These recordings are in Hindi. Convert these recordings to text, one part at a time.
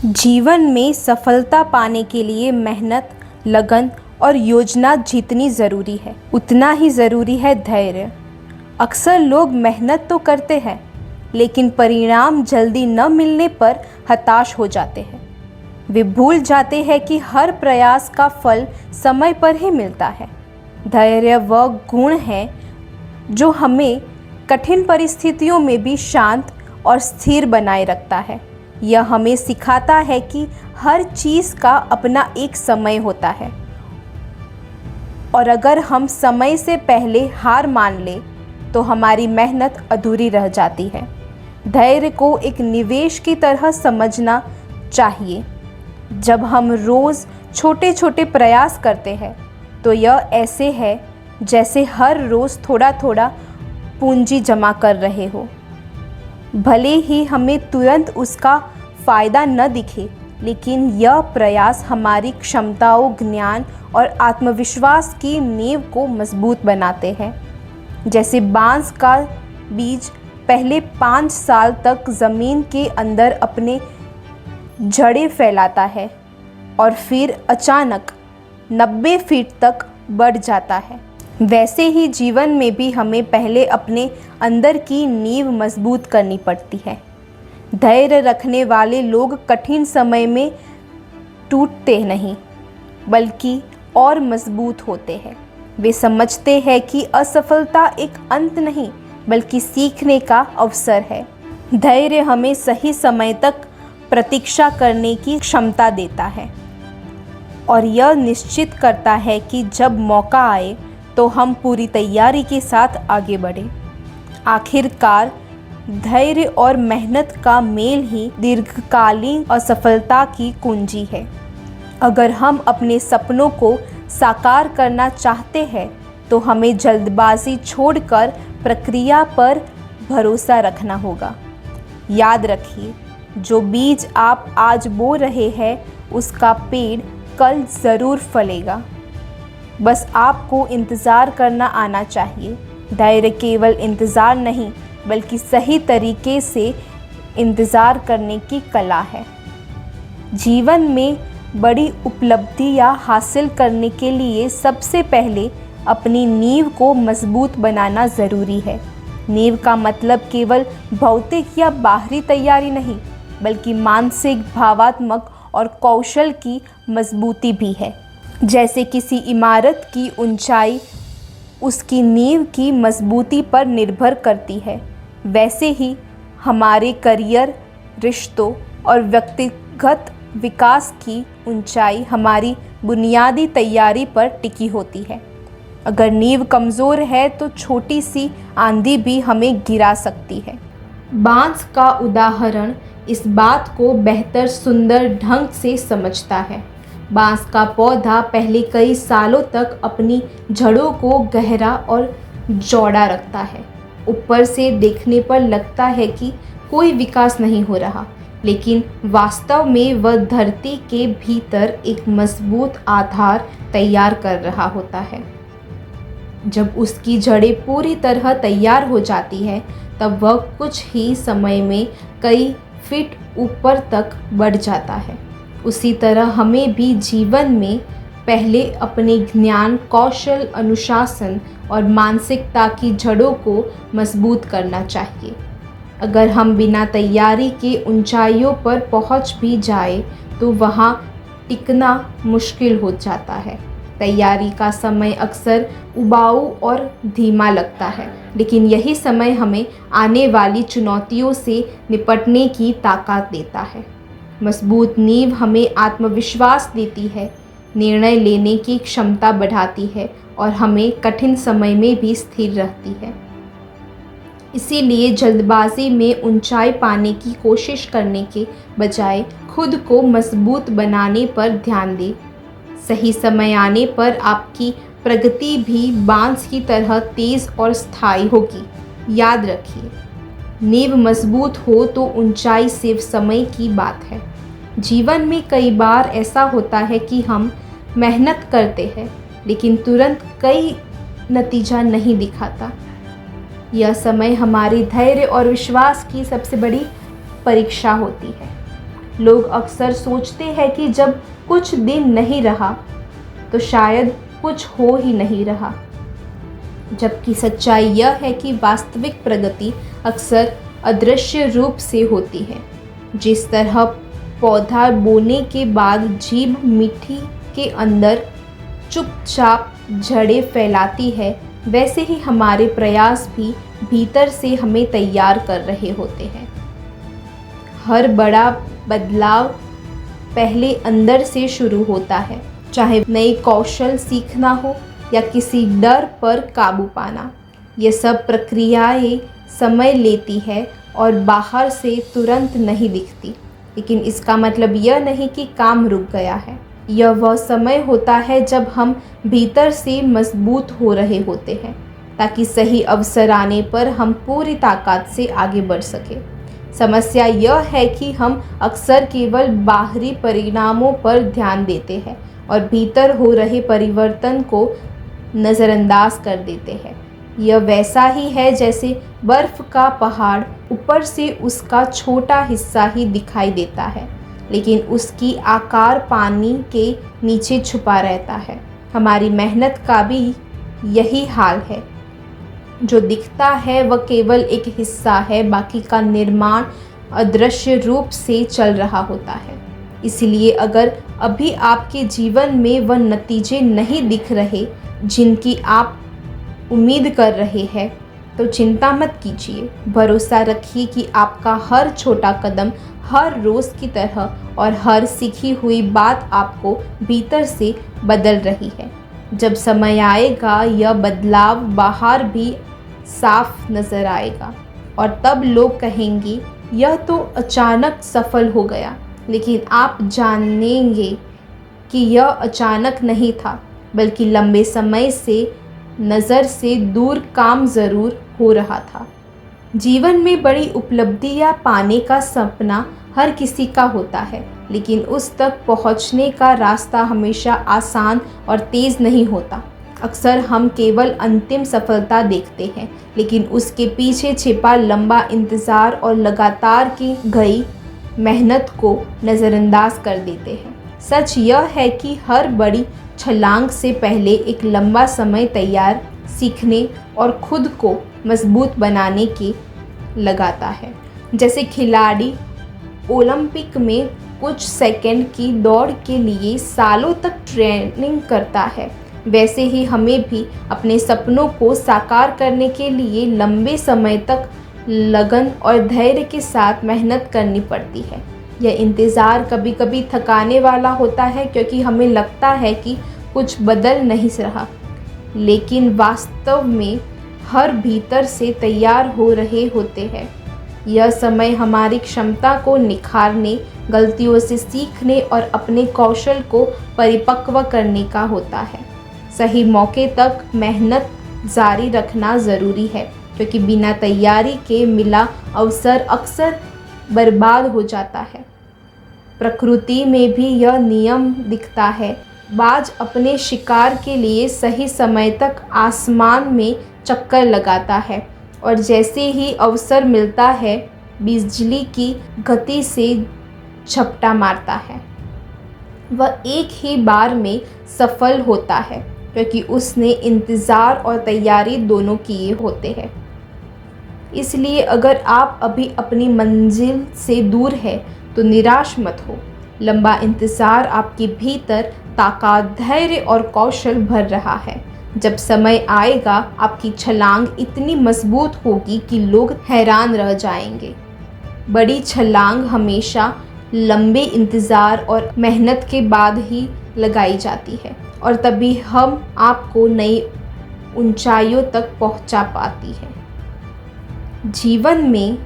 जीवन में सफलता पाने के लिए मेहनत, लगन और योजना जितनी ज़रूरी है, उतना ही ज़रूरी है धैर्य। अक्सर लोग मेहनत तो करते हैं, लेकिन परिणाम जल्दी न मिलने पर हताश हो जाते हैं। वे भूल जाते हैं कि हर प्रयास का फल समय पर ही मिलता है। धैर्य वह गुण है जो हमें कठिन परिस्थितियों में भी शांत और स्थिर बनाए रखता है। यह हमें सिखाता है कि हर चीज़ का अपना एक समय होता है, और अगर हम समय से पहले हार मान लें तो हमारी मेहनत अधूरी रह जाती है। धैर्य को एक निवेश की तरह समझना चाहिए। जब हम रोज़ छोटे छोटे प्रयास करते हैं तो यह ऐसे है जैसे हर रोज़ थोड़ा थोड़ा पूंजी जमा कर रहे हो। भले ही हमें तुरंत उसका फ़ायदा न दिखे, लेकिन यह प्रयास हमारी क्षमताओं, ज्ञान और आत्मविश्वास की नींव को मजबूत बनाते हैं। जैसे बांस का बीज पहले 5 साल तक ज़मीन के अंदर अपने जड़ें फैलाता है और फिर अचानक 90 फीट तक बढ़ जाता है, वैसे ही जीवन में भी हमें पहले अपने अंदर की नींव मजबूत करनी पड़ती है। धैर्य रखने वाले लोग कठिन समय में टूटते नहीं, बल्कि और मजबूत होते हैं। वे समझते हैं कि असफलता एक अंत नहीं, बल्कि सीखने का अवसर है। धैर्य हमें सही समय तक प्रतीक्षा करने की क्षमता देता है और यह निश्चित करता है कि जब मौका आए तो हम पूरी तैयारी के साथ आगे बढ़ें। आखिरकार धैर्य और मेहनत का मेल ही दीर्घकालीन असफलता की कुंजी है। अगर हम अपने सपनों को साकार करना चाहते हैं तो हमें जल्दबाजी छोड़कर प्रक्रिया पर भरोसा रखना होगा। याद रखिए, जो बीज आप आज बो रहे हैं उसका पेड़ कल ज़रूर फलेगा। बस आपको इंतज़ार करना आना चाहिए। धैर्य केवल इंतज़ार नहीं, बल्कि सही तरीके से इंतज़ार करने की कला है। जीवन में बड़ी उपलब्धियां हासिल करने के लिए सबसे पहले अपनी नींव को मजबूत बनाना ज़रूरी है। नींव का मतलब केवल भौतिक या बाहरी तैयारी नहीं, बल्कि मानसिक, भावात्मक और कौशल की मजबूती भी है। जैसे किसी इमारत की ऊंचाई उसकी नींव की मजबूती पर निर्भर करती है, वैसे ही हमारे करियर, रिश्तों और व्यक्तिगत विकास की ऊंचाई हमारी बुनियादी तैयारी पर टिकी होती है। अगर नींव कमज़ोर है तो छोटी सी आंधी भी हमें गिरा सकती है। बांस का उदाहरण इस बात को बेहतर सुंदर ढंग से समझता है। बांस का पौधा पहले कई सालों तक अपनी जड़ों को गहरा और चौड़ा रखता है। ऊपर से देखने पर लगता है कि कोई विकास नहीं हो रहा, लेकिन वास्तव में वह धरती के भीतर एक मजबूत आधार तैयार कर रहा होता है। जब उसकी जड़ें पूरी तरह तैयार हो जाती है, तब वह कुछ ही समय में कई फीट ऊपर तक बढ़ जाता है। उसी तरह हमें भी जीवन में पहले अपने ज्ञान, कौशल, अनुशासन और मानसिकता की जड़ों को मजबूत करना चाहिए। अगर हम बिना तैयारी के ऊंचाइयों पर पहुंच भी जाए तो वहां टिकना मुश्किल हो जाता है। तैयारी का समय अक्सर उबाऊ और धीमा लगता है, लेकिन यही समय हमें आने वाली चुनौतियों से निपटने की ताकत देता है। मजबूत नींव हमें आत्मविश्वास देती है, निर्णय लेने की क्षमता बढ़ाती है और हमें कठिन समय में भी स्थिर रहती है। इसीलिए जल्दबाजी में ऊंचाई पाने की कोशिश करने के बजाय खुद को मजबूत बनाने पर ध्यान दें। सही समय आने पर आपकी प्रगति भी बांस की तरह तेज और स्थायी होगी। याद रखिए, नींव मजबूत हो तो ऊंचाई सिर्फ समय की बात है। जीवन में कई बार ऐसा होता है कि हम मेहनत करते हैं, लेकिन तुरंत कई नतीजा नहीं दिखाता। यह समय हमारे धैर्य और विश्वास की सबसे बड़ी परीक्षा होती है। लोग अक्सर सोचते हैं कि जब कुछ दिन नहीं रहा तो शायद कुछ हो ही नहीं रहा, जबकि सच्चाई यह है कि वास्तविक प्रगति अक्सर अदृश्य रूप से होती है। जिस तरह पौधा बोने के बाद जीभ मिट्टी के अंदर चुपचाप जड़ें फैलाती है, वैसे ही हमारे प्रयास भी भीतर से हमें तैयार कर रहे होते हैं। हर बड़ा बदलाव पहले अंदर से शुरू होता है, चाहे नए कौशल सीखना हो या किसी डर पर काबू पाना। ये सब प्रक्रियाएं समय लेती है और बाहर से तुरंत नहीं दिखती, लेकिन इसका मतलब यह नहीं कि काम रुक गया है। यह वह समय होता है जब हम भीतर से मजबूत हो रहे होते हैं, ताकि सही अवसर आने पर हम पूरी ताकत से आगे बढ़ सकें। समस्या यह है कि हम अक्सर केवल बाहरी परिणामों पर ध्यान देते हैं और भीतर हो रहे परिवर्तन को नज़रअंदाज कर देते हैं। यह वैसा ही है जैसे बर्फ़ का पहाड़, ऊपर से उसका छोटा हिस्सा ही दिखाई देता है, लेकिन उसकी आकार पानी के नीचे छुपा रहता है। हमारी मेहनत का भी यही हाल है। जो दिखता है वह केवल एक हिस्सा है, बाकी का निर्माण अदृश्य रूप से चल रहा होता है। इसलिए अगर अभी आपके जीवन में वह नतीजे नहीं दिख रहे जिनकी आप उम्मीद कर रहे हैं, तो चिंता मत कीजिए। भरोसा रखिए कि आपका हर छोटा कदम हर रोज़ की तरह और हर सीखी हुई बात आपको भीतर से बदल रही है। जब समय आएगा यह बदलाव बाहर भी साफ नज़र आएगा और तब लोग कहेंगे यह तो अचानक सफल हो गया, लेकिन आप जानेंगे कि यह अचानक नहीं था, बल्कि लंबे समय से नज़र से दूर काम ज़रूर हो रहा था। जीवन में बड़ी उपलब्धियां पाने का सपना हर किसी का होता है, लेकिन उस तक पहुंचने का रास्ता हमेशा आसान और तेज़ नहीं होता। अक्सर हम केवल अंतिम सफलता देखते हैं, लेकिन उसके पीछे छिपा लंबा इंतज़ार और लगातार की गई मेहनत को नज़रअंदाज कर देते हैं। सच यह है कि हर बड़ी छलांग से पहले एक लंबा समय तैयार, सीखने और खुद को मजबूत बनाने के लगाता है। जैसे खिलाड़ी ओलंपिक में कुछ सेकंड की दौड़ के लिए सालों तक ट्रेनिंग करता है, वैसे ही हमें भी अपने सपनों को साकार करने के लिए लंबे समय तक लगन और धैर्य के साथ मेहनत करनी पड़ती है। यह इंतज़ार कभी कभी थकाने वाला होता है, क्योंकि हमें लगता है कि कुछ बदल नहीं रहा, लेकिन वास्तव में हर भीतर से तैयार हो रहे होते हैं। यह समय हमारी क्षमता को निखारने, गलतियों से सीखने और अपने कौशल को परिपक्व करने का होता है। सही मौके तक मेहनत जारी रखना ज़रूरी है, क्योंकि बिना तैयारी के मिला अवसर अक्सर बर्बाद हो जाता है। प्रकृति में भी यह नियम दिखता है। बाज अपने शिकार के लिए सही समय तक आसमान में चक्कर लगाता है और जैसे ही अवसर मिलता है बिजली की गति से झपटा मारता है। वह एक ही बार में सफल होता है, क्योंकि उसने इंतज़ार और तैयारी दोनों किए होते हैं। इसलिए अगर आप अभी अपनी मंजिल से दूर है तो निराश मत हो। लंबा इंतज़ार आपके भीतर ताकत, धैर्य और कौशल भर रहा है। जब समय आएगा आपकी छलांग इतनी मजबूत होगी कि लोग हैरान रह जाएंगे। बड़ी छलांग हमेशा लंबे इंतज़ार और मेहनत के बाद ही लगाई जाती है, और तभी हम आपको नई ऊंचाइयों तक पहुंचा पाती है। जीवन में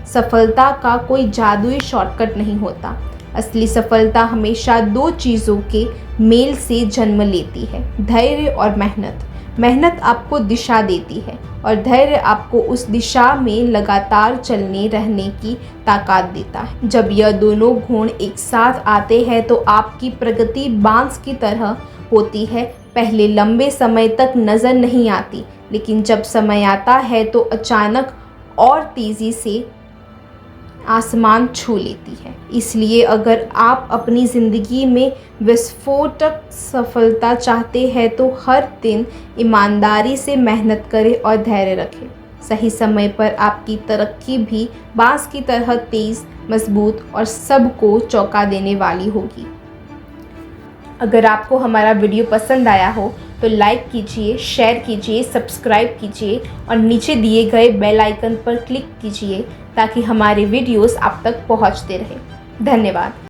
सफलता का कोई जादुई शॉर्टकट नहीं होता। असली सफलता हमेशा दो चीज़ों के मेल से जन्म लेती है, धैर्य और मेहनत। मेहनत आपको दिशा देती है और धैर्य आपको उस दिशा में लगातार चलने रहने की ताकत देता है। जब यह दोनों गुण एक साथ आते हैं तो आपकी प्रगति बांस की तरह होती है। पहले लंबे समय तक नज़र नहीं आती, लेकिन जब समय आता है तो अचानक और तेज़ी से आसमान छू लेती है। इसलिए अगर आप अपनी ज़िंदगी में विस्फोटक सफलता चाहते हैं तो हर दिन ईमानदारी से मेहनत करें और धैर्य रखें। सही समय पर आपकी तरक्की भी बांस की तरह तेज़, मजबूत और सबको चौंका देने वाली होगी। अगर आपको हमारा वीडियो पसंद आया हो तो लाइक कीजिए, शेयर कीजिए, सब्सक्राइब कीजिए और नीचे दिए गए बेल आइकन पर क्लिक कीजिए ताकि हमारे वीडियोस आप तक पहुंचते रहें। धन्यवाद।